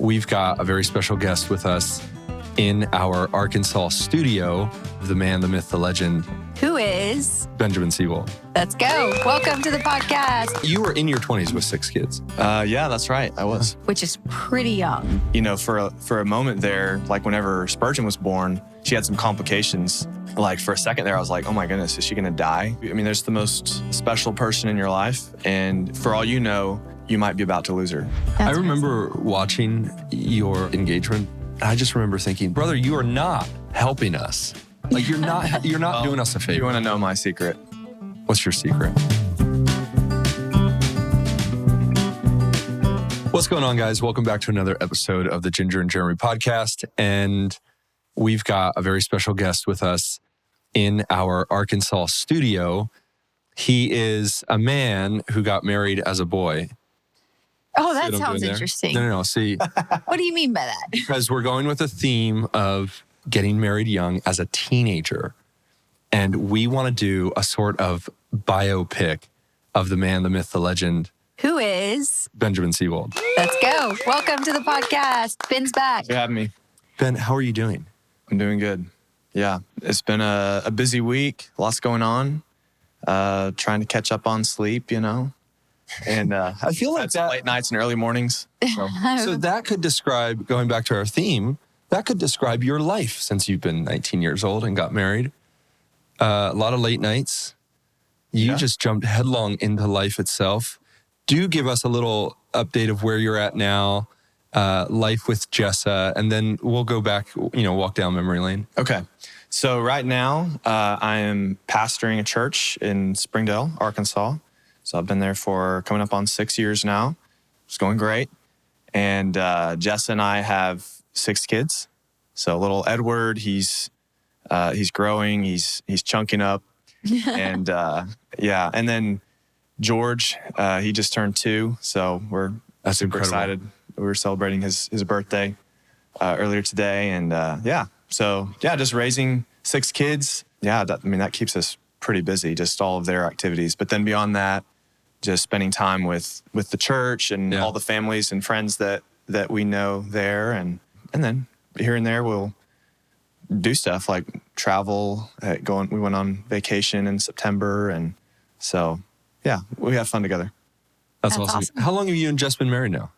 we've got a very special guest with us in our Arkansas studio, the man, the myth, the legend. Who is? Ben Seewald. Let's go. Welcome to the podcast. You were in your 20s with 6 kids. Yeah, that's right. I was. Which is pretty young. You know, for a moment there, like whenever Spurgeon was born, she had some complications. Like for a second there, I was like, oh my goodness, is she going to die? I mean, there's the most special person in your life. And for all you know, you might be about to lose her. I remember watching your engagement. I just remember thinking, brother, you are not helping us. Like you're not well, doing us a favor. You want to know my secret? What's your secret? What's going on, guys? Welcome back to another episode of the Jinger Jeremy Podcast. And we've got a very special guest with us in our Arkansas studio. He is a man who got married as a boy. Oh, that sounds interesting. No. See, what do you mean by that? Because we're going with a theme of getting married young as a teenager. And we want to do a sort of biopic of the man, the myth, the legend. Who is? Ben Seewald. Let's go. Welcome to the podcast. Ben's back. Thanks for having me. Ben, how are you doing? I'm doing good. Yeah, it's been a busy week. Lots going on. Trying to catch up on sleep, you know. And I feel like that late nights and early mornings. So that could describe, going back to our theme, that could describe your life since you've been 19 years old and got married. A lot of late nights. You just jumped headlong into life itself. Do give us a little update of where you're at now, life with Jessa, and then we'll go back, walk down memory lane. Okay. So right now, I am pastoring a church in Springdale, Arkansas. So I've been there for coming up on 6 years now. It's going great. And Jessa and I have 6 kids. So little Edward, he's growing, he's chunking up. And and then George, he just turned 2. So we're super excited. We were celebrating his birthday earlier today. And just raising 6 kids. Yeah, that keeps us pretty busy, just all of their activities. But then beyond that, just spending time with the church and all the families and friends that we know there. And then here and there, we'll do stuff like travel, we went on vacation in September. And so, yeah, we have fun together. That's awesome. How long have you and Jess been married now?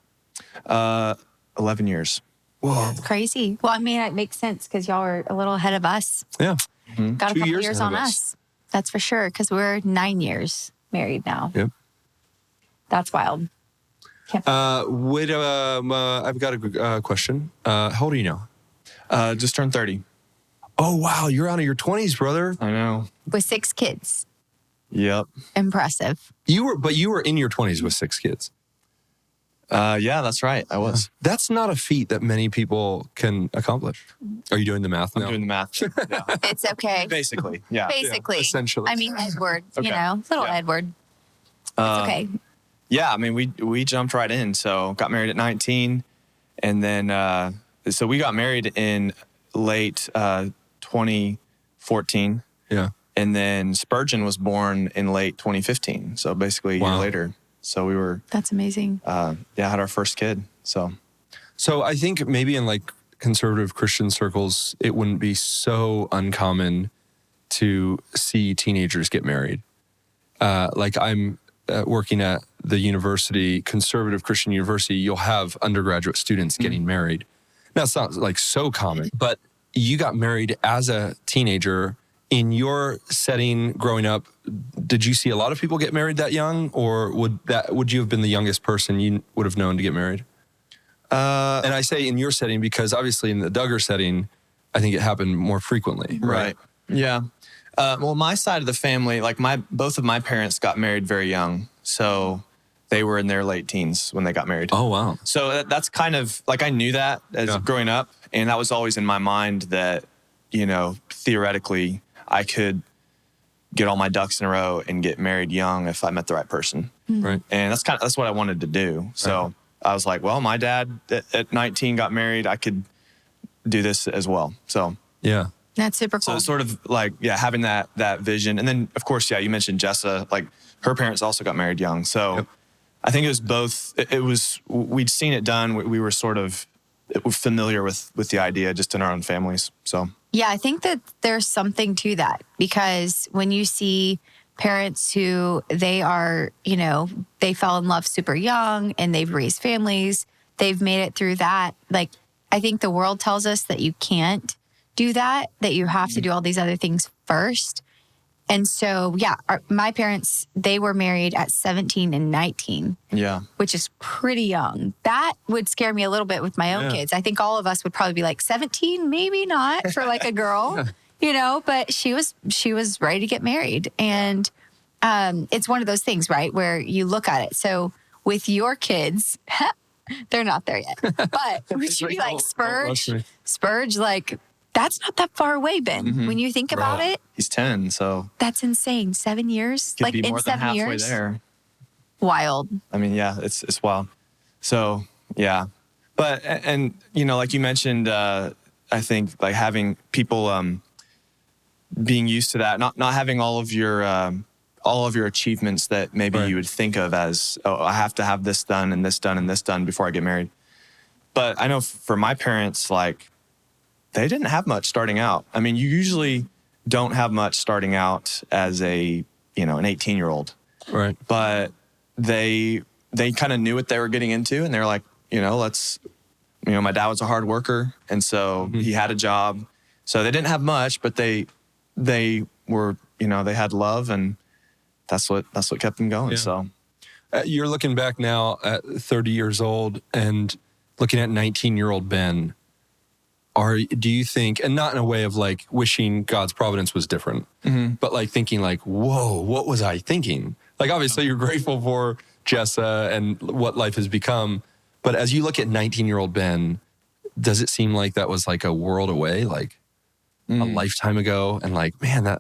11 years. Whoa. That's crazy. Well, I mean, it makes sense because y'all are a little ahead of us. Yeah. Mm-hmm. Got a couple years on us. That's for sure, because we're 9 years married now. Yep. That's wild. I've got a question. How old are you now? Just turned 30. Oh, wow. You're out of your 20s, brother. I know. With 6 kids. Yep. Impressive. You were in your 20s with 6 kids. Yeah, that's right. I was. That's not a feat that many people can accomplish. Are you doing the math now? I'm doing the math. Yeah. It's okay. Basically, yeah. Basically. Yeah, essentially. I mean, Edward, Okay. Little Edward. It's okay. Yeah, I mean, we jumped right in. So got married at 19. And then, so we got married in late 2014. Yeah. And then Spurgeon was born in late 2015. So basically a year later. So we were... That's amazing. Had our first kid. So I think maybe in like conservative Christian circles, it wouldn't be so uncommon to see teenagers get married. Like I'm working at the university, conservative Christian university, you'll have undergraduate students getting married. Now, it's not like so common, but you got married as a teenager. In your setting growing up, did you see a lot of people get married that young, or would you have been the youngest person you would have known to get married? And I say in your setting because obviously in the Duggar setting, I think it happened more frequently. Right? Yeah. Well, my side of the family, like both of my parents got married very young. So they were in their late teens when they got married. Oh, wow. So that's kind of like, I knew that as growing up. And that was always in my mind that, theoretically I could get all my ducks in a row and get married young if I met the right person. Right. And that's what I wanted to do. So I was like, well, my dad at 19 got married. I could do this as well. So yeah. That's super cool. So it's sort of like, having that vision. And then, of course, you mentioned Jessa. Like, her parents also got married young. So I think it was both. We'd seen it done. We were sort of familiar with the idea just in our own families. So yeah, I think that there's something to that, because when you see parents who they are, they fell in love super young and they've raised families, they've made it through that. Like, I think the world tells us that you can't do that you have to do all these other things first. And so, yeah, my parents, they were married at 17 and 19. Yeah. Which is pretty young. That would scare me a little bit with my own kids. I think all of us would probably be like 17, maybe not for like a girl, but she was ready to get married. And it's one of those things, right, where you look at it. So with your kids, they're not there yet. But would you be like, Spurge, like, that's not that far away, Ben. When you think about it. He's 10, so. That's insane. 7 years? Could be more than halfway there. Wild. I mean, yeah, it's wild. So, yeah. But, and like you mentioned, I think like having people being used to that, not having all of your achievements that maybe you would think of as, I have to have this done and this done and this done before I get married. But I know for my parents, like, they didn't have much starting out. I mean, you usually don't have much starting out as an 18-year-old. Right. But they kind of knew what they were getting into, and they're like, my dad was a hard worker, and so he had a job. So they didn't have much, but they were, they had love, and that's what kept them going. Yeah. So you're looking back now at 30 years old and looking at 19-year-old Ben. Do you think, and not in a way of like wishing God's providence was different, but like thinking like, whoa, what was I thinking? Like, obviously you're grateful for Jessa and what life has become. But as you look at 19-year-old Ben, does it seem like that was like a world away, like a lifetime ago? And like, man,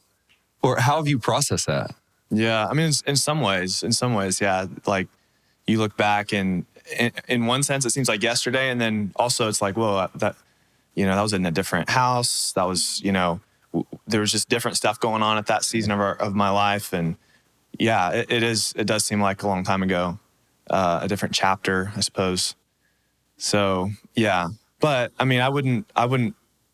or how have you processed that? Yeah. I mean, in some ways, yeah. Like you look back and in one sense, it seems like yesterday. And then also it's like, whoa, that was in a different house. That was, there was just different stuff going on at that season of my life. And yeah, it does seem like a long time ago, a different chapter, I suppose. So yeah, but I mean, I wouldn't,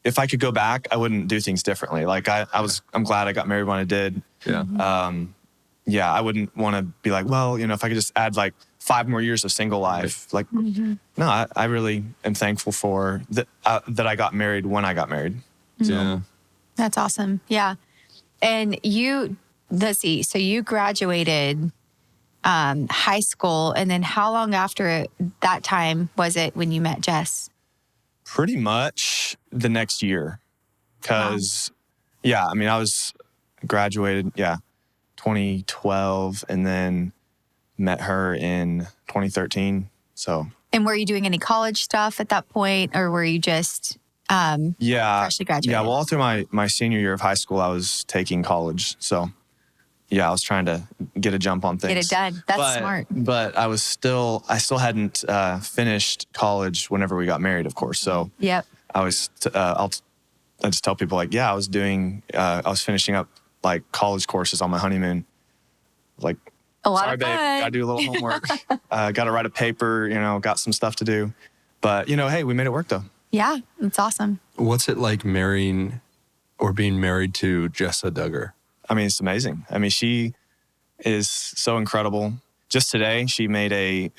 if I could go back, I wouldn't do things differently. Like I'm glad I got married when I did. Yeah. I wouldn't want to be like, well, if I could just add like 5 more years of single life, like, no, I really am thankful for that I got married when I got married. So. Yeah. That's awesome. Yeah. And so you graduated high school, and then how long after that time was it when you met Jess? Pretty much the next year. Because, yeah, I mean, I was graduated, 2012, and then met her in 2013. So. And were you doing any college stuff at that point, or were you just freshly graduated? Yeah, well, all through my senior year of high school, I was taking college. So, yeah, I was trying to get a jump on things. Get it done. That's smart. But I still hadn't finished college whenever we got married, of course. So, yep. I was, I just tell people like, I was finishing up like college courses on my honeymoon. Like, a lot sorry, of fun. babe, gotta do a little homework. Gotta write a paper, got some stuff to do. But, hey, we made it work though. Yeah, it's awesome. What's it like marrying or being married to Jessa Duggar? I mean, it's amazing. I mean, she is so incredible. Just today, she made a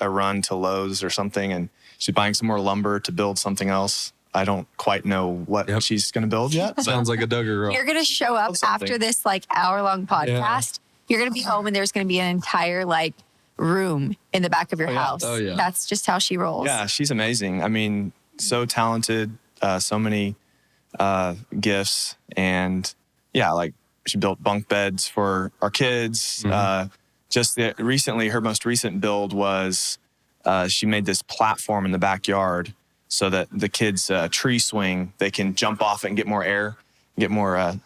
run to Lowe's or something, and she's buying some more lumber to build something else. I don't quite know what she's going to build yet. Sounds like a Duggar girl. You're going to show up after this like hour-long podcast. You're going to be home, and there's going to be an entire like room in the back of your house. Oh, yeah. That's just how she rolls. Yeah, she's amazing. I mean, so talented, so many gifts, and like she built bunk beds for our kids. Recently, her most recent build was she made this platform in the backyard so that the kids tree swing, they can jump off it and get more air, get more,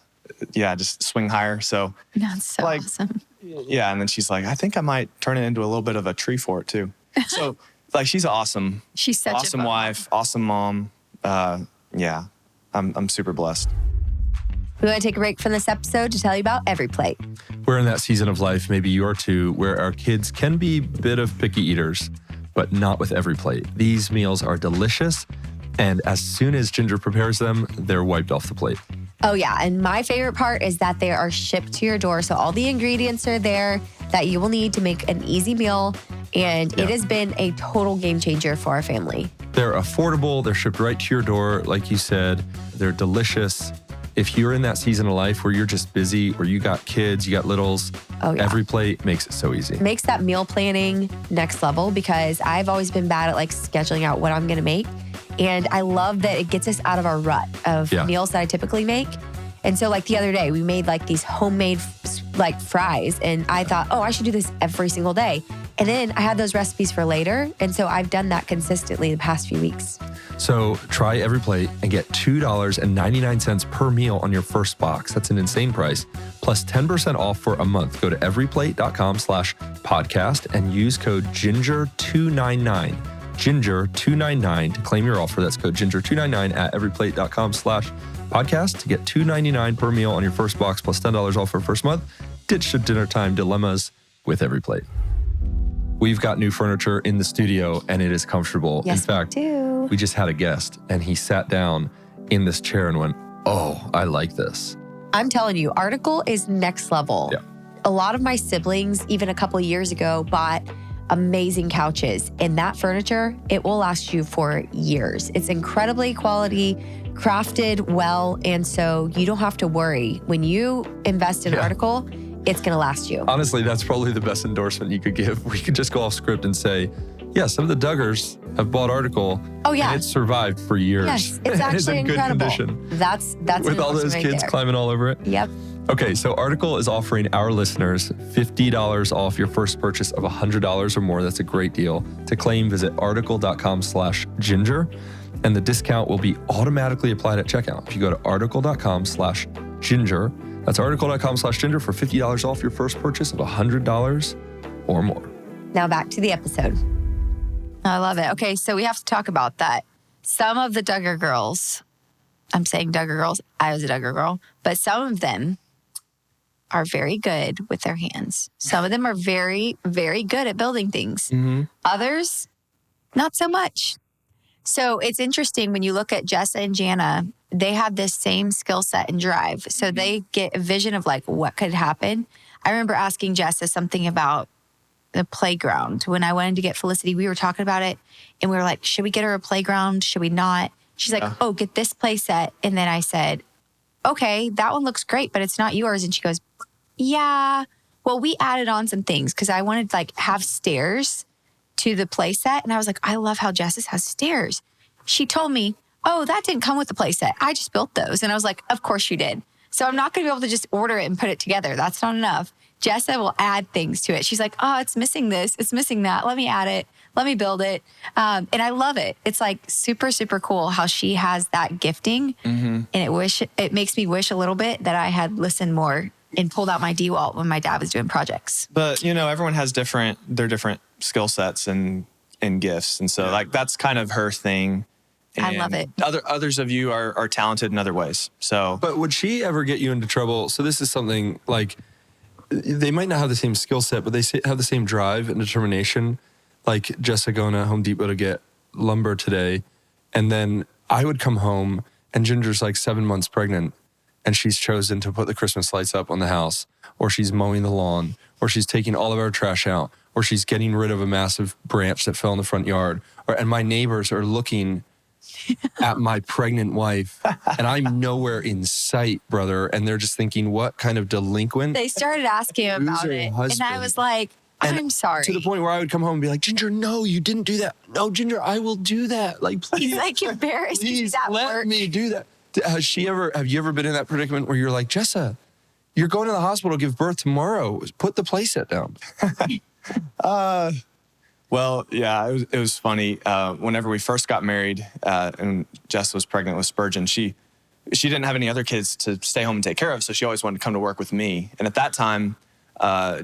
just swing higher. So that's so awesome. Yeah, and then she's like, I think I might turn it into a little bit of a tree fort too. So like, she's awesome. She's such awesome wife, awesome mom. I'm super blessed. We want to take a break from this episode to tell you about Every Plate. We're in that season of life, maybe you are too, where our kids can be a bit of picky eaters. but not with Every Plate. These meals are delicious, and as soon as Jinger prepares them, they're wiped off the plate. Oh, yeah. And my favorite part is that they are shipped to your door. So all the ingredients are there that you will need to make an easy meal. And it has been a total game changer for our family. They're affordable. They're shipped right to your door. Like you said, they're delicious. If you're in that season of life where you're just busy, where you got kids, you got littles, Every Plate makes it so easy. Makes that meal planning next level, because I've always been bad at like scheduling out what I'm going to make. And I love that it gets us out of our rut of meals that I typically make. And so like the other day, we made like these homemade like fries. And I thought, oh, I should do this every single day. And then I had those recipes for later. And so I've done that consistently the past few weeks. So try Every Plate and get $2.99 per meal on your first box. That's an insane price. Plus 10% off for a month. Go to everyplate.com/podcast and use code GINGER299. Ginger299 to claim your offer. That's code Ginger299 at everyplate.com/podcast to get $2.99 per meal on your first box plus $10 off for first month. Ditch the dinner time dilemmas with Every Plate. We've got new furniture in the studio and it is comfortable. Yes, in fact, we do. We just had a guest and he sat down in this chair and went, oh, I like this. I'm telling you, Article is next level. Yeah. A lot of my siblings, even a couple of years ago, bought amazing couches, and that furniture, it will last you for years. It's incredibly quality, crafted well, and so you don't have to worry. When you invest in Article, it's going to last you. Honestly, that's probably the best endorsement you could give. We could just go off script and say, yeah, some of the Duggars have bought Article. Oh, yeah. And it's survived for years. Yes, it's actually it's in incredible. Good condition. That's with all those kids climbing all over it. Yep. Okay, so Article is offering our listeners $50 off your first purchase of $100 or more. That's a great deal. To claim, visit article.com/ginger, and the discount will be automatically applied at checkout. If you go to article.com/ginger, that's article.com/ginger for $50 off your first purchase of $100 or more. Now back to the episode. I love it. Okay, so we have to talk about that. Some of the Duggar girls, I'm saying Duggar girls, I was a Duggar girl, but some of them are very good with their hands. Some of them are very, very good at building things. Mm-hmm. Others, not so much. So it's interesting when you look at Jessa and Jana, they have this same skill set and drive. So they get a vision of like what could happen. I remember asking Jessa something about the playground. When I wanted to get Felicity, we were talking about it and we were like, should we get her a playground? Should we not? She's like, oh, get this play set. And then I said, okay, that one looks great, but it's not yours. And she goes, yeah, well, we added on some things because I wanted to like have stairs to the play set. And I was like, I love how Jessa's has stairs. She told me, oh, that didn't come with the play set. I just built those. And I was like, of course you did. So I'm not going to be able to just order it and put it together. That's not enough. Jessa will add things to it. She's like, oh, it's missing this. It's missing that. Let me add it. Let me build it. And I love it. It's like super, super cool how she has that gifting. Mm-hmm. And it makes me wish a little bit that I had listened more and pulled out my DeWalt when my dad was doing projects. But, you know, everyone has their different skill sets and gifts. And so like, that's kind of her thing. And I love it. Others of you are talented in other ways. So, but would she ever get you into trouble? So this is something like, they might not have the same skill set, but they have the same drive and determination. Like Jessa going to Home Depot to get lumber today. And then I would come home and Ginger's like 7 months pregnant and she's chosen to put the Christmas lights up on the house, or she's mowing the lawn, or she's taking all of our trash out, or she's getting rid of a massive branch that fell in the front yard. And my neighbors are looking at my pregnant wife and I'm nowhere in sight, brother. And they're just thinking, what kind of delinquent? They started asking about it. And I was like, I'm sorry. To the point where I would come home and be like, Ginger, no, you didn't do that. No, Ginger, I will do that. Like, please. He's like embarrassed. Please let me do that. Have you ever been in that predicament where you're like, Jessa, you're going to the hospital to give birth tomorrow. Put the playset down. Well, yeah, it was funny. Whenever we first got married and Jess was pregnant with Spurgeon, she didn't have any other kids to stay home and take care of, so she always wanted to come to work with me. And at that time,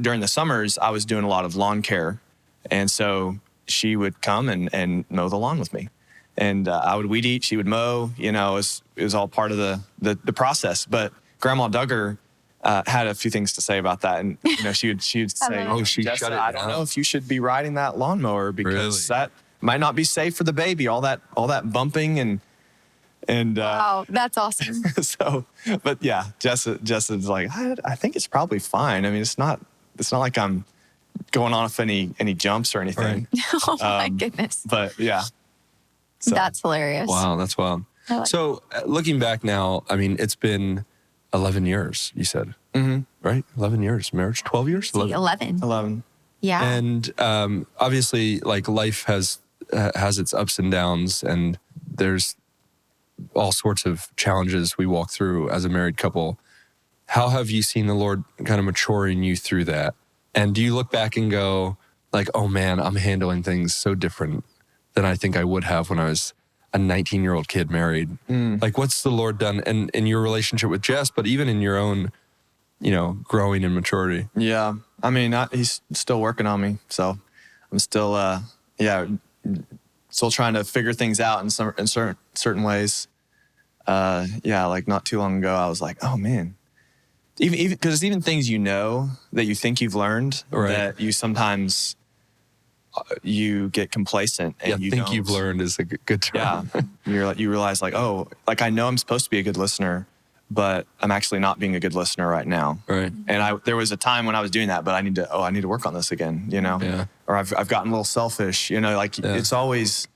during the summers, I was doing a lot of lawn care. And so she would come and mow the lawn with me. And I would weed eat, she would mow. You know, it was all part of the process. But Grandma Duggar, had a few things to say about that. And, she would say, "Oh, she Jessa, shut it I don't down. know if you should be riding that lawnmower because that might not be safe for the baby. All that bumping and wow, that's awesome. so, but yeah, Jessa's like, I think it's probably fine. I mean, it's not like I'm going off any jumps or anything. Right. Oh my goodness. But yeah. So. That's hilarious. Wow, that's wild. So looking back now, I mean, it's been 11 years, you said, right? 11 years, marriage, 12 years? 11. Yeah. And obviously, like, life has its ups and downs, and there's all sorts of challenges we walk through as a married couple. How have you seen the Lord kind of maturing you through that? And do you look back and go like, oh man, I'm handling things so different than I think I would have when I was a 19-year-old kid married? Like, what's the Lord done in your relationship with Jess, but even in your own, growing in maturity? Yeah. I mean, he's still working on me. So I'm still, still trying to figure things out in certain ways. Like not too long ago, I was like, oh man, even because even things that you think you've learned, that you sometimes you get complacent and you think you've learned is a good term. Yeah, you realize like, oh, like I know I'm supposed to be a good listener, but I'm actually not being a good listener right now. Right. And there was a time when I was doing that, but I need to work on this again. Yeah. Or I've gotten a little selfish. It's always.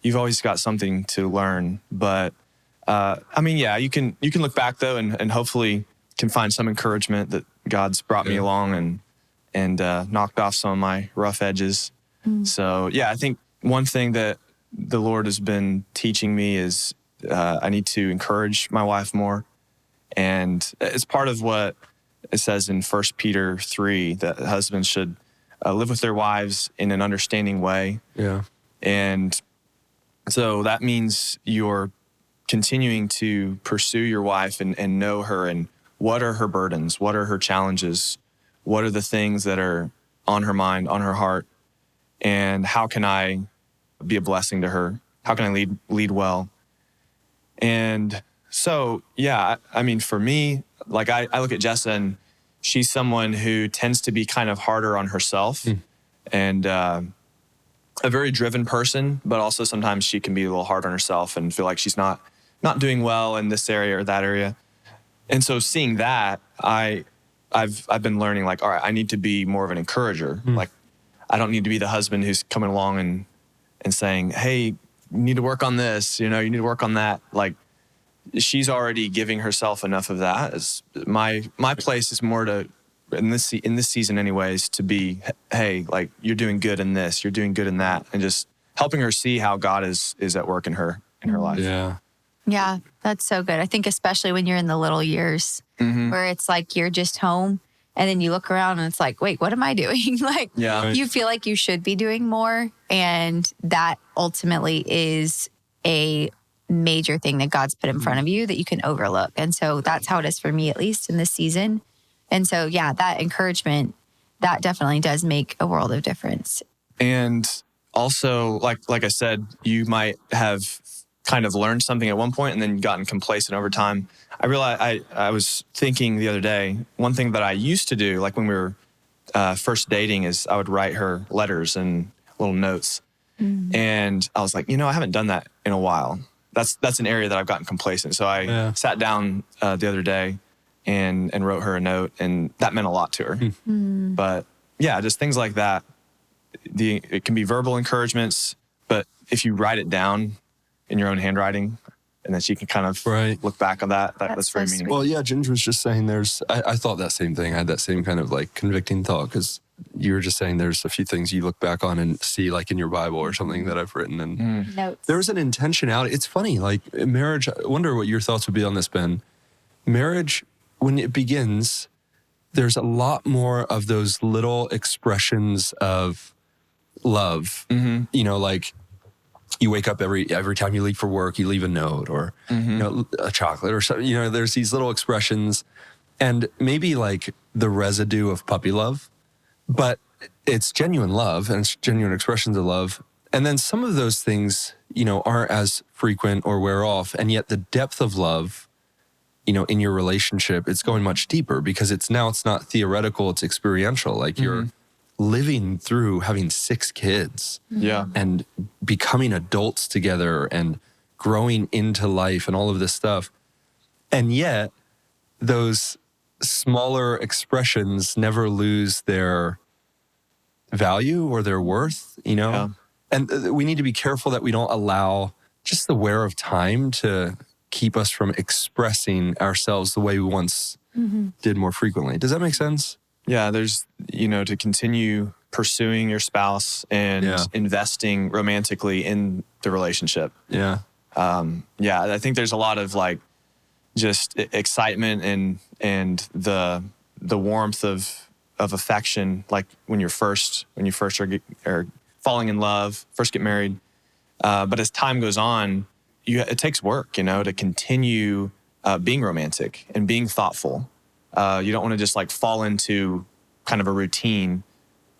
You've always got something to learn, but you can look back though, and hopefully can find some encouragement that God's brought me along and knocked off some of my rough edges. So I think one thing that the Lord has been teaching me is I need to encourage my wife more, and it's part of what it says in 1 Peter 3 that husbands should live with their wives in an understanding way. Yeah, and so that means you're continuing to pursue your wife and know her, and what are her burdens, what are her challenges, what are the things that are on her mind, on her heart, and how can I be a blessing to her? How can I lead well? And so, I mean, for me, like I look at Jessa, and she's someone who tends to be kind of harder on herself and a very driven person, but also sometimes she can be a little hard on herself and feel like she's not doing well in this area or that area. And so seeing that, I've been learning like, all right, I need to be more of an encourager. Like, I don't need to be the husband who's coming along and saying, hey, you need to work on this, you need to work on that. Like, she's already giving herself enough of that. My place is more to, in this season anyways, to be, hey, like, you're doing good in this, you're doing good in that, and just helping her see how God is at work in her life. Yeah, that's so good. I think especially when you're in the little years where it's like you're just home and then you look around and it's like, wait, what am I doing? Like, you feel like you should be doing more. And that ultimately is a major thing that God's put in front of you that you can overlook. And so that's how it is for me, at least in this season. And so, that encouragement, that definitely does make a world of difference. And also, like I said, you might have kind of learned something at one point and then gotten complacent over time. I realized I was thinking the other day, one thing that I used to do, like when we were first dating, is I would write her letters and little notes. And I was like, I haven't done that in a while. That's an area that I've gotten complacent. So I sat down the other day and wrote her a note, and that meant a lot to her. But just things like that. It can be verbal encouragements, but if you write it down in your own handwriting, and then she can kind of look back on that's very so meaningful. Well, Ginger was just saying I thought that same thing. I had that same kind of like convicting thought, because you were just saying there's a few things you look back on and see, like in your Bible or something that I've written, and notes. There's an intentionality. It's funny, like marriage, I wonder what your thoughts would be on this, Ben. Marriage, when it begins, there's a lot more of those little expressions of love. Like, you wake up every time you leave for work, you leave a note or a chocolate or something. There's these little expressions, and maybe like the residue of puppy love, but it's genuine love and it's genuine expressions of love. And then some of those things, aren't as frequent or wear off, and yet the depth of love, in your relationship, it's going much deeper because it's not theoretical, it's experiential. Like you're living through having 6 kids and becoming adults together and growing into life and all of this stuff. And yet those smaller expressions never lose their value or their worth, Yeah. And we need to be careful that we don't allow just the wear of time to keep us from expressing ourselves the way we once did more frequently. Does that make sense? Yeah, there's, to continue pursuing your spouse and investing romantically in the relationship. Yeah. I think there's a lot of like just excitement and the warmth of affection, like when you first are falling in love, first get married. But as time goes on, it takes work, to continue being romantic and being thoughtful. You don't want to just like fall into kind of a routine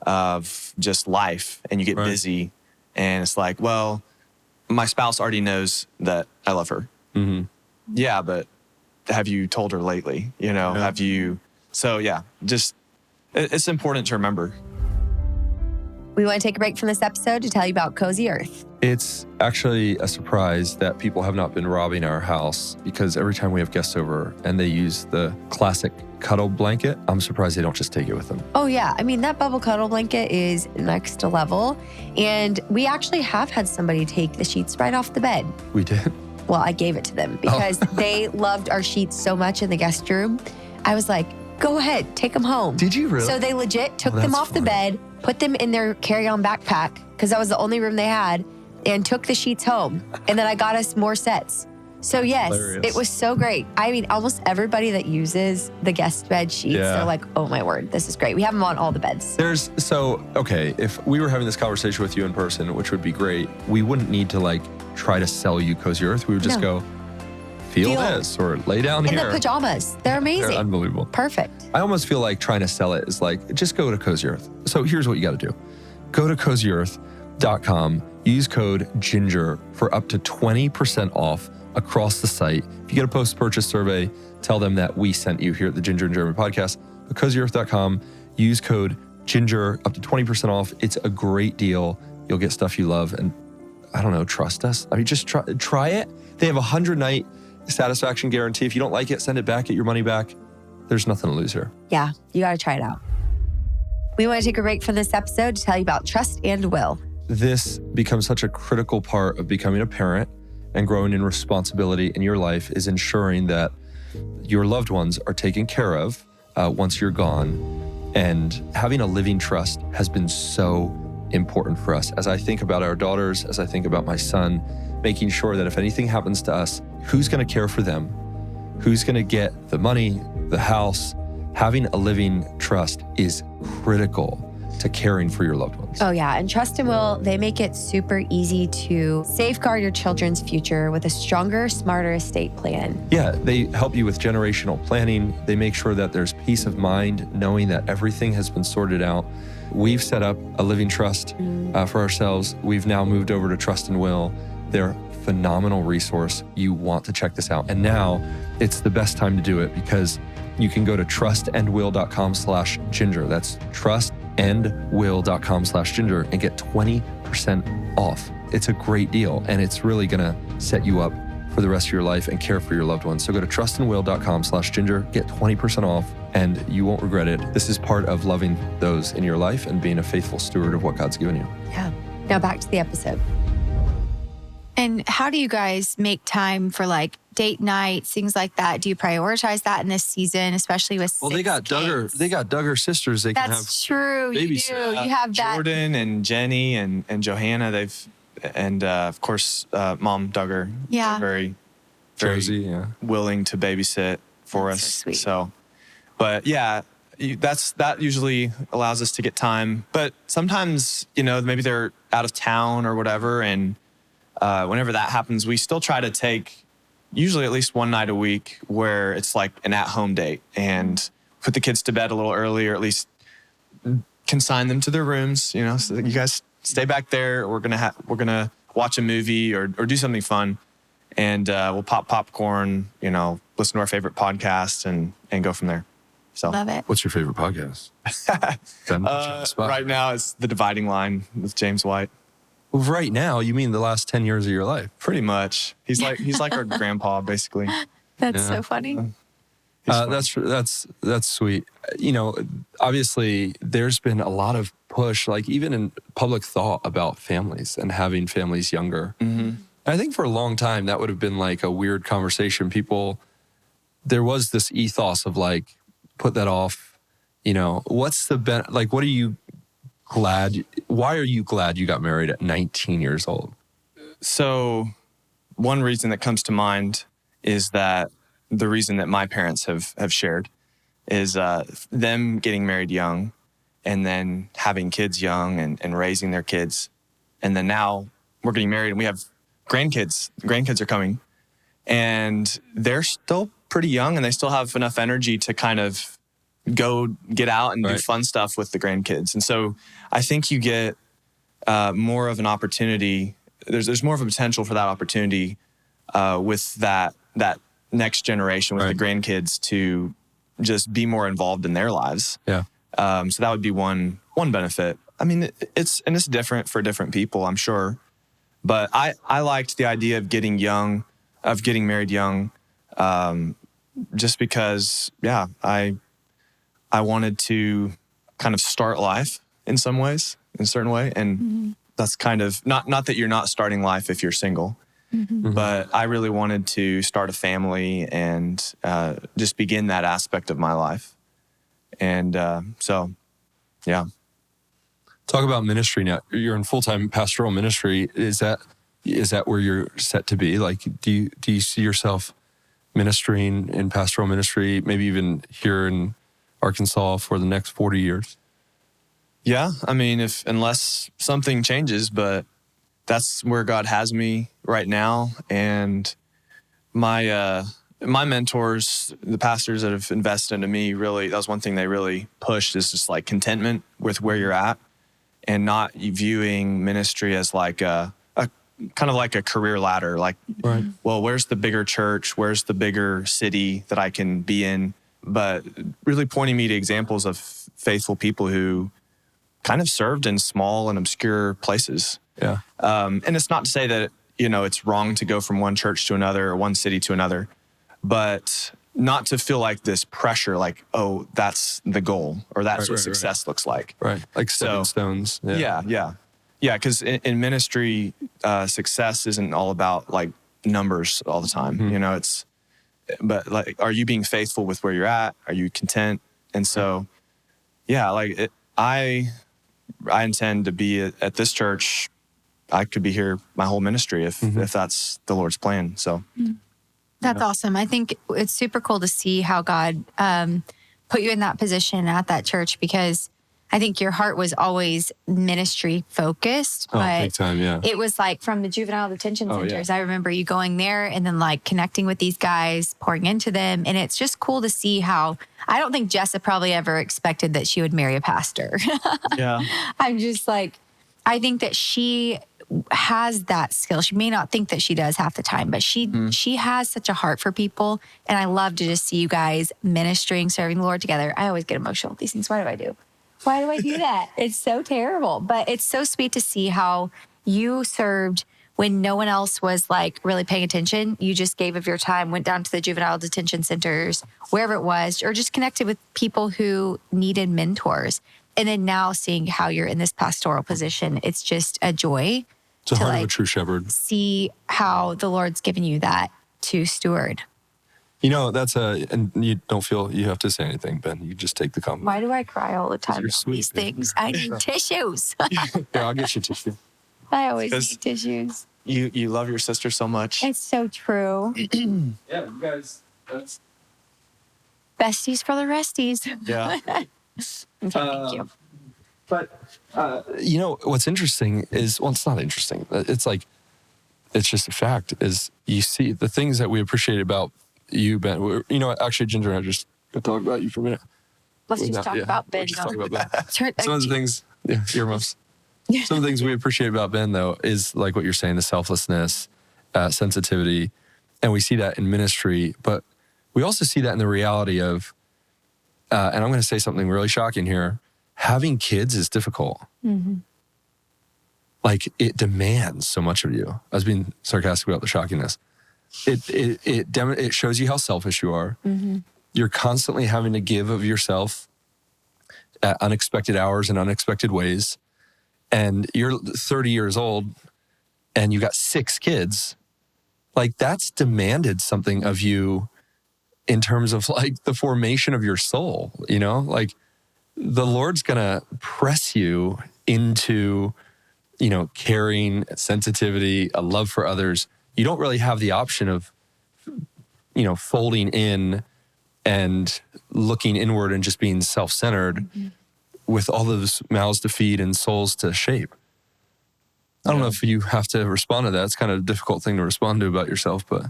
of just life and you get busy and it's like, well, my spouse already knows that I love her. Mm-hmm. Yeah, but have you told her lately? Have you? So just it's important to remember. We want to take a break from this episode to tell you about Cozy Earth. It's actually a surprise that people have not been robbing our house because every time we have guests over and they use the classic cuddle blanket, I'm surprised they don't just take it with them. Oh yeah. I mean, that bubble cuddle blanket is next level. And we actually have had somebody take the sheets right off the bed. We did? Well, I gave it to them because they loved our sheets so much in the guest room. I was like, go ahead, take them home. Did you really? So they legit took them off the bed, put them in their carry-on backpack because that was the only room they had, and took the sheets home. And then I got us more sets. So yes, It was so great. I mean, almost everybody that uses the guest bed sheets, they're like, oh my word, this is great. We have them on all the beds. If we were having this conversation with you in person, which would be great, we wouldn't need to like try to sell you Cozy Earth. We would just go, feel this or lay down in here. the pajamas. They're amazing. They're unbelievable. Perfect. I almost feel like trying to sell it is like, just go to Cozy Earth. So here's what you got to do. Go to CozyEarth.com, use code GINGER for up to 20% off across the site. If you get a post-purchase survey, tell them that we sent you here at the Jinger Jeremy Podcast. At CozyEarth.com, use code GINGER, up to 20% off. It's a great deal. You'll get stuff you love. And I don't know, trust us. I mean, just try it. They have a 100-night satisfaction guarantee. If you don't like it, send it back, get your money back. There's nothing to lose here. Yeah, you got to try it out. We want to take a break from this episode to tell you about trust and will. This becomes such a critical part of becoming a parent and growing in responsibility in your life is ensuring that your loved ones are taken care of once you're gone. And having a living trust has been so important for us. As I think about our daughters, as I think about my son, making sure that if anything happens to us, who's going to care for them? Who's going to get the money, the house? Having a living trust is critical to caring for your loved ones. Oh yeah, and trust and will, they make it super easy to safeguard your children's future with a stronger, smarter estate plan. Yeah, they help you with generational planning. They make sure that there's peace of mind, knowing that everything has been sorted out. We've set up a living trust for ourselves. We've now moved over to Trust and Will. They're a phenomenal resource. You want to check this out. And now it's the best time to do it because you can go to trustandwill.com/ginger. That's trustandwill.com/ginger and get 20% off. It's a great deal and it's really going to set you up for the rest of your life and care for your loved ones. So go to trustandwill.com/ginger, get 20% off and you won't regret it. This is part of loving those in your life and being a faithful steward of what God's given you. Yeah. Now back to the episode. And how do you guys make time for like date nights, things like that? Do you prioritize that in this season, especially with Well, they got Duggar sisters. They can have. That's true. You do. You have that. Jordan and Jenny and Johanna. Of course, Mom Duggar. Yeah. Very Josie, willing to babysit for us. So sweet. So, but yeah, that usually allows us to get time. But sometimes, maybe they're out of town or whatever, and whenever that happens, we still try to take usually at least one night a week where it's like an at-home date and put the kids to bed a little early or at least consign them to their rooms, so you guys stay back there. We're gonna watch a movie or do something fun. and we'll pop popcorn, listen to our favorite podcast and go from there. So Love it. What's your favorite podcast? Right now it's The Dividing Line with James White. Right now, you mean the last 10 years of your life? Pretty much. He's like our grandpa, basically. That's so funny. That's sweet. Obviously, there's been a lot of push, like even in public thought about families and having families younger. Mm-hmm. I think for a long time that would have been like a weird conversation. There was this ethos of like, put that off. What's what are you glad? Why are you glad you got married at 19 years old? So one reason that comes to mind is that the reason that my parents have shared is them getting married young and then having kids young and raising their kids. And then now we're getting married and we have grandkids. Grandkids are coming and they're still pretty young and they still have enough energy to kind of go get out and do fun stuff with the grandkids. And so I think you get more of an opportunity. There's more of a potential for that opportunity with that next generation with the grandkids to just be more involved in their lives. Yeah. So that would be one benefit. I mean, it's different for different people, I'm sure. But I liked the idea of getting married young, just because, I wanted to kind of start life in a certain way. And that's kind of, not that you're not starting life if you're single, but I really wanted to start a family and just begin that aspect of my life. And so, yeah. Talk about ministry now. You're in full-time pastoral ministry. Is that where you're set to be? Like, do you see yourself ministering in pastoral ministry, maybe even here in Arkansas for the next 40 years? Yeah. I mean, unless something changes, but that's where God has me right now. And my mentors, the pastors that have invested into me, really, that was one thing they really pushed, is just like contentment with where you're at and not viewing ministry as like a kind of like a career ladder. Like, well, where's the bigger church? Where's the bigger city that I can be in? But really pointing me to examples of faithful people who kind of served in small and obscure places. Yeah. And it's not to say that, it's wrong to go from one church to another or one city to another, but not to feel like this pressure, like, oh, that's the goal or that's what success looks like. Right. Like stepping stones. Yeah. Because in ministry, success isn't all about like numbers all the time. But like, are you being faithful with where you're at? Are you content? And so, I intend to be at this church. I could be here my whole ministry if that's the Lord's plan. So that's awesome. I think it's super cool to see how God put you in that position at that church, because I think your heart was always ministry focused. But big time, yeah. It was like from the juvenile detention centers. I remember you going there and then like connecting with these guys, pouring into them. And it's just cool to see how, I don't think Jessa probably ever expected that she would marry a pastor. Yeah. I'm just like, I think that she has that skill. She may not think that she does half the time, but she has such a heart for people. And I love to just see you guys ministering, serving the Lord together. I always get emotional with these things. Why do I do that? It's so terrible. But it's so sweet to see how you served when no one else was like really paying attention. You just gave of your time, went down to the juvenile detention centers, wherever it was, or just connected with people who needed mentors. And then now seeing how you're in this pastoral position, it's just a joy. It's a heart of a true shepherd. See how the Lord's given you that to steward. And you don't feel you have to say anything, Ben. You just take the compliment. Why do I cry all the time about sweet, these things? I need tissues. Here, I'll get you tissue. I always need tissues. You love your sister so much. It's so true. Yeah, you guys, that's... Besties for the resties. Yeah. Thank you. But, what's interesting is, well, it's not interesting. It's like, it's just a fact, is you see the things that we appreciate about you, Ben. Actually, Ginger and I just going to talk about you for a minute. Let's just talk about Ben. Talk about Ben. Some of the things, earmuffs. Some of the things we appreciate about Ben, though, is like what you're saying, the selflessness sensitivity. And we see that in ministry, but we also see that in the reality of, and I'm going to say something really shocking here, having kids is difficult. Like, it demands so much of you. I was being sarcastic about the shockiness. It shows you how selfish you are. You're constantly having to give of yourself at unexpected hours and unexpected ways. And you're 30 years old and you got 6 kids. Like, that's demanded something of you in terms of like the formation of your soul, you know? Like, the Lord's gonna press you into, you know, caring, sensitivity, a love for others. You don't really have the option of, you know, folding in and looking inward and just being self-centered with all those mouths to feed and souls to shape. I don't know if you have to respond to that. It's kind of a difficult thing to respond to about yourself, but.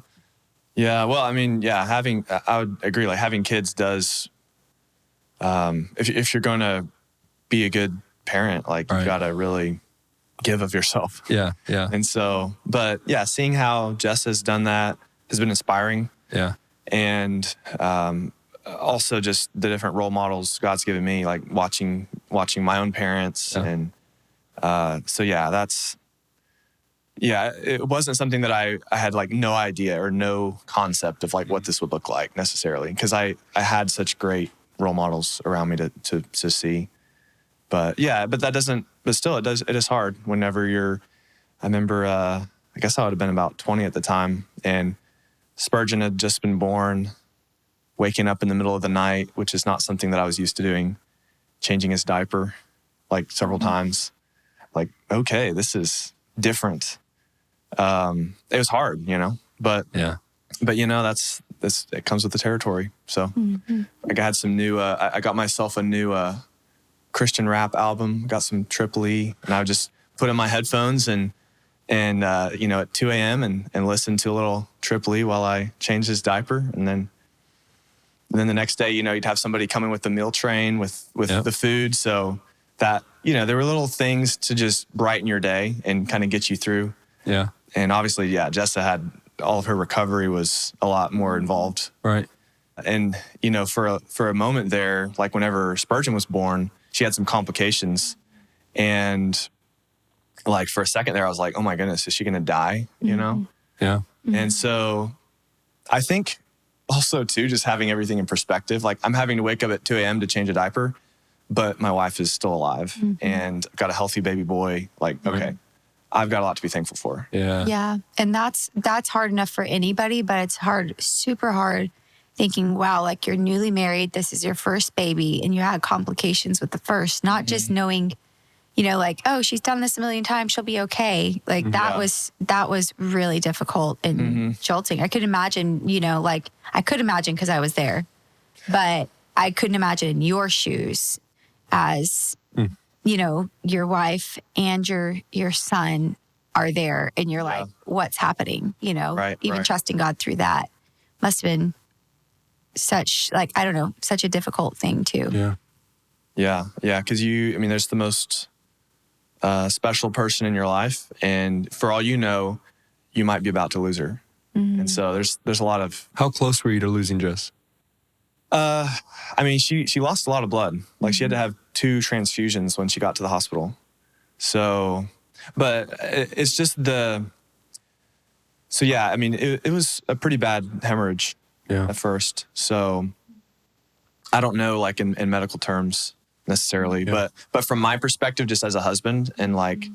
Yeah, well, I mean, yeah, I would agree, like having kids does, if you're going to be a good parent, like you got to really give of yourself. Yeah. And so, but yeah, seeing how Jess has done that has been inspiring. Yeah. And also just the different role models God's given me, like watching my own parents. And so, yeah, it wasn't something that I had like no idea or no concept of like what this would look like necessarily, because I had such great role models around me to see. But yeah, but still it is hard whenever I remember, I guess I would have been about 20 at the time, and Spurgeon had just been born, waking up in the middle of the night, which is not something that I was used to doing, changing his diaper like several times. Like, okay, this is different. It was hard, you know, but you know, it comes with the territory. So like I had some new, I got myself a new, Christian rap album, got some Triple E, and I would just put in my headphones and you know, at 2 a.m. and listen to a little Triple E while I changed his diaper. And then the next day, you know, you'd have somebody coming with the meal train with the food. So that, you know, there were little things to just brighten your day and kind of get you through. Yeah. And obviously, yeah, Jessa had all of her recovery was a lot more involved. Right. And, you know, for a moment there, like whenever Spurgeon was born, she had some complications. And like for a second there, I was like, oh my goodness, is she going to die? You know? Yeah. And so I think also too, just having everything in perspective, like I'm having to wake up at 2 a.m. to change a diaper, but my wife is still alive and got a healthy baby boy. Like, okay, I've got a lot to be thankful for. Yeah. Yeah. And that's hard enough for anybody, but it's hard, super hard thinking, wow, like you're newly married. This is your first baby and you had complications with the first, not just knowing, you know, like, oh, she's done this a million times, she'll be okay. Like that was really difficult and jolting. I could imagine, you know, like I could imagine because I was there, but I couldn't imagine your shoes as, you know, your wife and your son are there and you're like, what's happening? You know, even trusting God through that must have been such, like, I don't know, such a difficult thing too. Yeah. Yeah. Yeah. Cause there's the most special person in your life. And for all you know, you might be about to lose her. And so there's a lot of... How close were you to losing Jess? She lost a lot of blood. Like she had to have 2 transfusions when she got to the hospital. So, but it's just it was a pretty bad hemorrhage at first. So I don't know, like in medical terms necessarily, but from my perspective, just as a husband and like,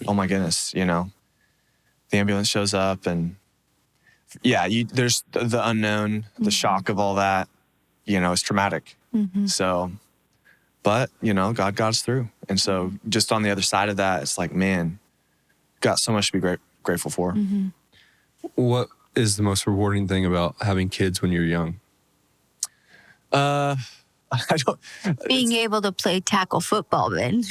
oh my goodness, you know, the ambulance shows up and there's the unknown, the shock of all that, you know, it's traumatic. So, but you know, God got us through. And so just on the other side of that, it's like, man, got so much to be grateful for. What is the most rewarding thing about having kids when you're young? Being able to play tackle football, Ben.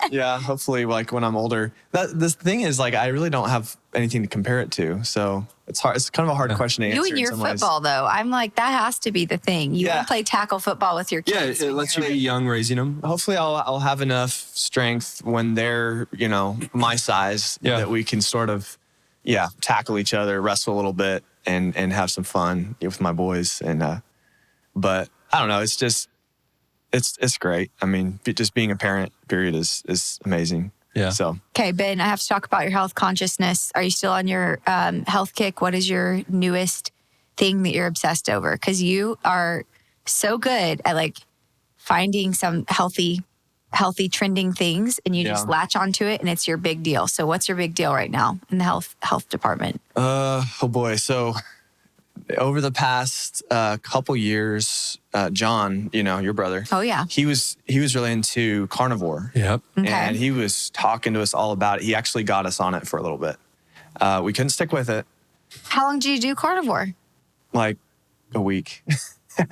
Yeah. Hopefully, like when I'm older. This thing is like I really don't have anything to compare it to, so it's hard. It's kind of a hard question to answer. You and your football, though, I'm like that has to be the thing. You can play tackle football with your kids. Yeah, it lets you be young raising them. Hopefully, I'll have enough strength when they're, you know, my size that we can sort of, tackle each other, wrestle a little bit, and have some fun with my boys. And but I don't know, it's great. I mean, just being a parent, period, is amazing. Yeah. So Okay, Ben, I have to talk about your health consciousness. Are you still on your health kick? What is your newest thing that you're obsessed over? Because you are so good at like finding some healthy trending things, and you just latch onto it, and it's your big deal. So what's your big deal right now in the health department? oh boy. So over the past couple years, John, your brother. Oh yeah. He was really into carnivore. Yep. Okay. And he was talking to us all about it. He actually got us on it for a little bit. We couldn't stick with it. How long do you do carnivore? Like a week.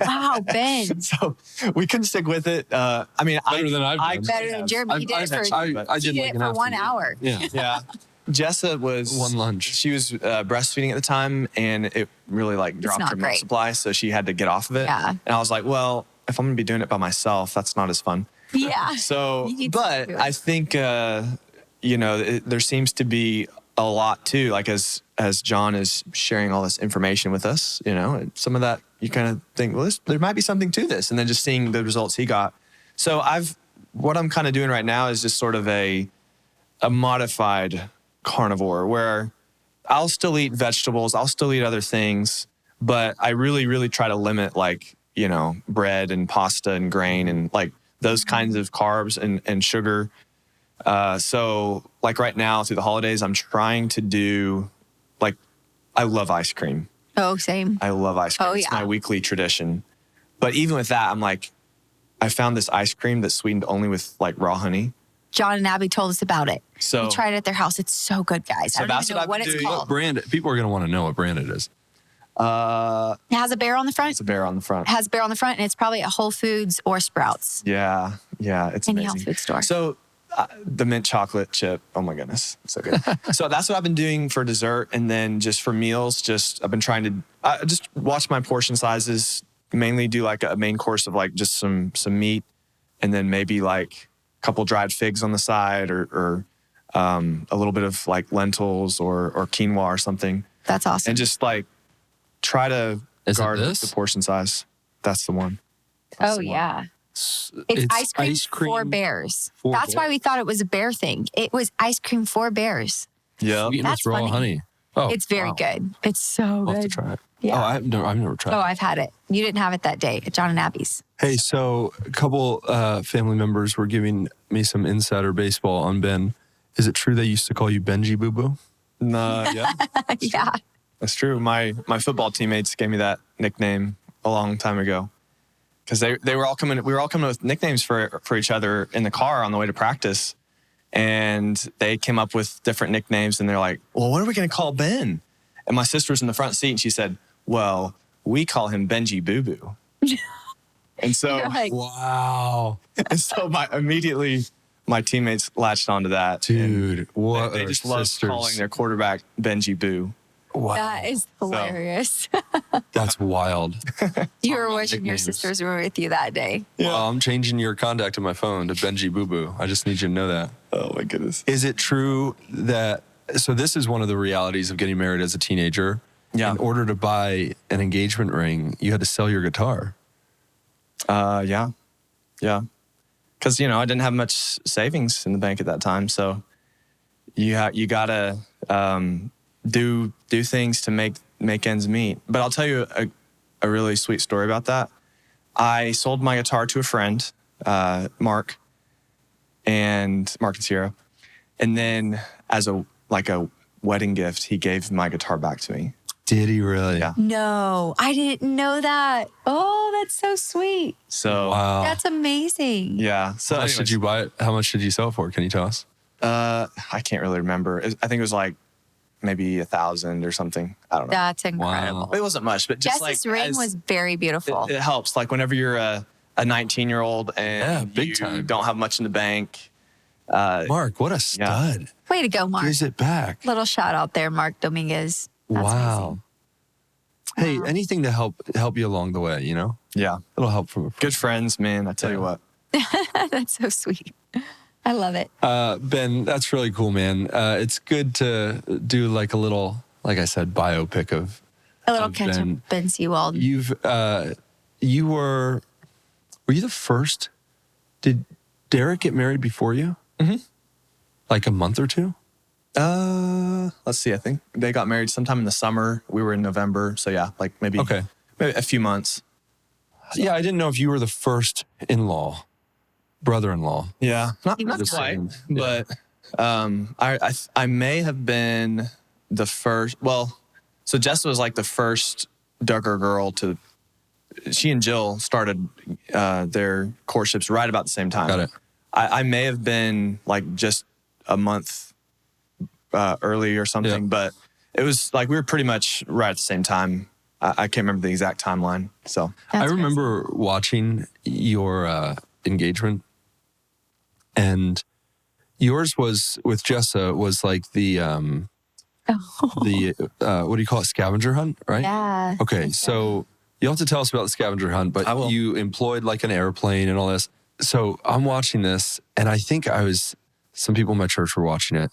Wow, Ben. So we couldn't stick with it. I mean, Better than I've done. Better than Jeremy. He did it for, I did he like did it for 1 hour. Yeah. Yeah. Jessa was One lunch. She was breastfeeding at the time, and it really dropped not her milk great. supply, so she had to get off of it. Yeah. And I was like, well, if I'm gonna be doing it by myself, that's not as fun. Yeah. So, You need but to do it. I think there seems to be a lot too. Like as John is sharing all this information with us, and some of that you kind of think, well, there might be something to this, and then just seeing the results he got. So what I'm kind of doing right now is just sort of a modified carnivore where I'll still eat vegetables, I'll still eat other things, but I really, really try to limit bread and pasta and grain and like those kinds of carbs and sugar. So like right now through the holidays, I'm trying to do I love ice cream. Oh, same. I love ice cream. Oh, It's yeah. my weekly tradition. But even with that, I'm like, I found this ice cream that's sweetened only with raw honey. John and Abby told us about it. So We tried it at their house. It's so good, guys. So I don't that's even know what what I've been it's doing. called. Brand. People are going to want to know what brand it is. It has a bear on the front. it's a bear on the front. It has a bear on the front, and it's probably at Whole Foods or Sprouts. Yeah, it's Any amazing. health food store. So the mint chocolate chip, oh my goodness, so good. So that's what I've been doing for dessert, and then just for meals, I've been trying to just watch my portion sizes. Mainly do a main course of just some meat, and then maybe a couple dried figs on the side, or a little bit of lentils or quinoa or something, That's awesome. and just try to Is it guard this? the portion size. That's the one. That's oh, the one. yeah. It's ice cream for bears. for That's why bears. we thought it was a bear thing. It was ice cream for bears. Yeah. Sweet That's with raw funny. honey. Oh, It's very wow. good. It's so I'll have to good. try it. Yeah. Oh, I've never tried Oh, it. I've had it. You didn't have it that day at John and Abby's. Hey, so a couple family members were giving me some insider baseball on Ben. Is it true they used to call you Benji Boo Boo? No, yeah. Yeah. That's true. My football teammates gave me that nickname a long time ago because they were all coming. We were all coming with nicknames for each other in the car on the way to practice, and they came up with different nicknames. And they're like, "Well, what are we going to call Ben?" And my sister was in the front seat, and she said, "Well, we call him Benji Boo Boo." And so, You're like, Wow. immediately my teammates latched onto that. Dude, And what they are just love sisters? calling their quarterback Benji Boo. Wow. that is hilarious. That's wild. You were wishing your nicknames. sisters were with you that day. Well, I'm changing your contact on my phone to Benji Boo Boo. I just need you to know that. Oh my goodness. Is it true that, so this is one of the realities of getting married as a teenager. Yeah. In order to buy an engagement ring, you had to sell your guitar. Yeah. Because I didn't have much savings in the bank at that time, so you gotta do things to make ends meet. But I'll tell you a really sweet story about that. I sold my guitar to a friend, Mark and Sierra, and then as a wedding gift, he gave my guitar back to me. Did he really? Yeah. No, I didn't know that. Oh, that's so sweet. So Wow. That's amazing. yeah. So How much did you buy it? How much did you sell it for? Can you tell us? I can't really remember. I think it was maybe 1,000 or something. I don't know. That's incredible. Wow. It wasn't much, but just Jess's ring was very beautiful. it helps. Whenever you're a 19-year-old and Yeah, big you time. don't have much in the bank. Mark, what a stud. Way to go, Mark. Gives it back. Little shout out there, Mark Dominguez. That's Wow. Hey, anything to help you along the way, Yeah. It'll help from a Good friends, man. I tell you what. amazing. That's so sweet. I love it. Ben, that's really cool, man. It's good to do like a little, like I said, biopic of A little catch up, Ben Seewald. Were you the first? Did Derek get married before you? Mm-hmm. Like a month or two? Let's see. I think they got married sometime in the summer. We were in November. So yeah, like maybe a few months. So. Yeah, I didn't know if you were the first brother-in-law. Yeah, not quite, but I may have been the first. Well, so Jessa was like the first Duggar girl to. She and Jill started their courtships right about the same time. Got it. I may have been like just a month early or something, but it was like we were pretty much right at the same time. I can't remember the exact timeline. So I remember watching your engagement, and yours was with Jessa was like the what do you call it, scavenger hunt, right? Yeah. Okay, so you'll have to tell us about the scavenger hunt, but you employed like an airplane and all this. So I'm watching this, and I think some people in my church were watching it,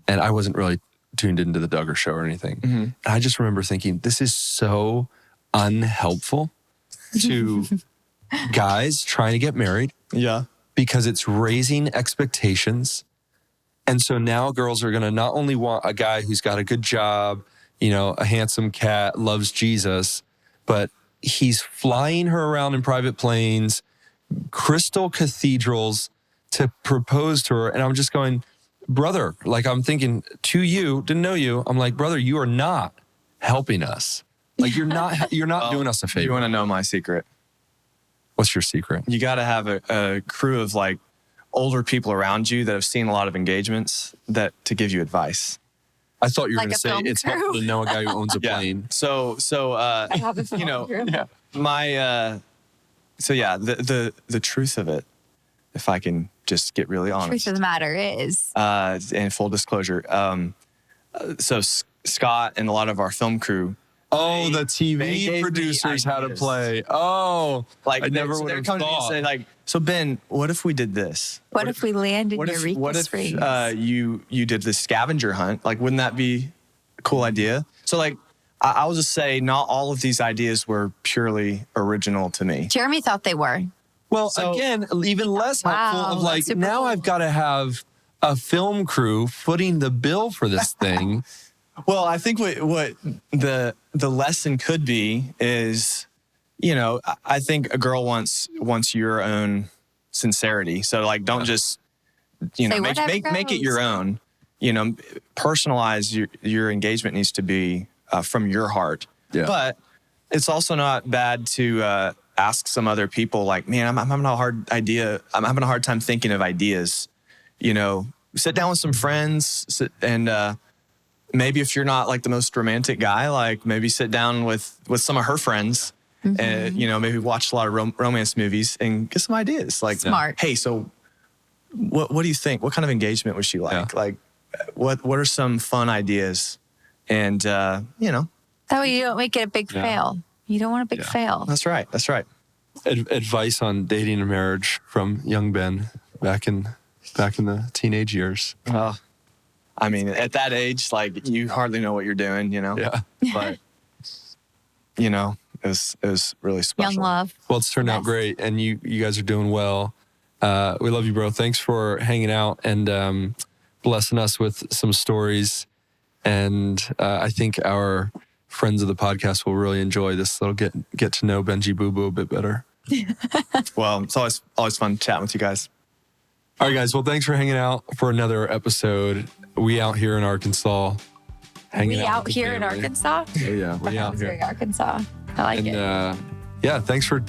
and I wasn't really tuned into the Duggar show or anything. Mm-hmm. And I just remember thinking, this is so unhelpful to guys trying to get married. Yeah. Because it's raising expectations. And so now girls are going to not only want a guy who's got a good job, a handsome cat, loves Jesus, but he's flying her around in private planes, crystal cathedrals to propose to her. And I'm just going, brother, like I'm thinking to you, didn't know you. I'm like, brother, you are not helping us. Like you're not doing us a favor. You want to know my secret? What's your secret? You got to have a crew of like older people around you that have seen a lot of engagements to give you advice. I thought you were Like going to say it's helpful to know a guy who owns a plane. So the truth of it, if I can just get really honest. The truth of the matter is. And full disclosure. So Scott and a lot of our film crew. Oh, the TV producers had to play. Oh, like I never would have thought. Say like, so Ben, what if we did this? What if we landed in Eureka What if Springs? you did the scavenger hunt? Like, wouldn't that be a cool idea? So like, I'll just say not all of these ideas were purely original to me. Jeremy thought they were. Well, again, even less helpful of like, now cool. I've got to have a film crew footing the bill for this thing. Well, I think what the lesson could be is, I think a girl wants your own sincerity. So like, don't just, make it your own. Personalize your engagement needs to be from your heart. Yeah. But it's also not bad to ask some other people like, man, I'm having a hard time thinking of ideas. Sit down with some friends and maybe if you're not like the most romantic guy, like maybe sit down with some of her friends and, maybe watch a lot of romance movies and get some ideas. Like, smart. Hey, so what do you think? What kind of engagement would she like? Yeah. Like, what are some fun ideas? And, That way you don't make it a big fail. You don't want a big fail. That's right. That's right. Advice on dating and marriage from young Ben back in the teenage years. I mean, at that age, like you hardly know what you're doing, Yeah. But it was really special. Young love. Well, it's turned out great, and you guys are doing well. We love you, bro. Thanks for hanging out and blessing us with some stories. And I think our friends of the podcast will really enjoy this. They'll get to know Benji Boo Boo a bit better. Well, it's always fun chatting with you guys. All right, guys. Well, thanks for hanging out for another episode. We out here in Arkansas. Hanging out here in Arkansas? Oh, yeah. We out here. Arkansas. I like it. Thanks for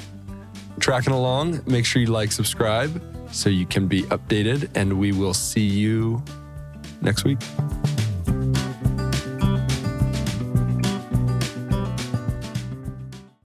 tracking along. Make sure you subscribe so you can be updated. And we will see you next week.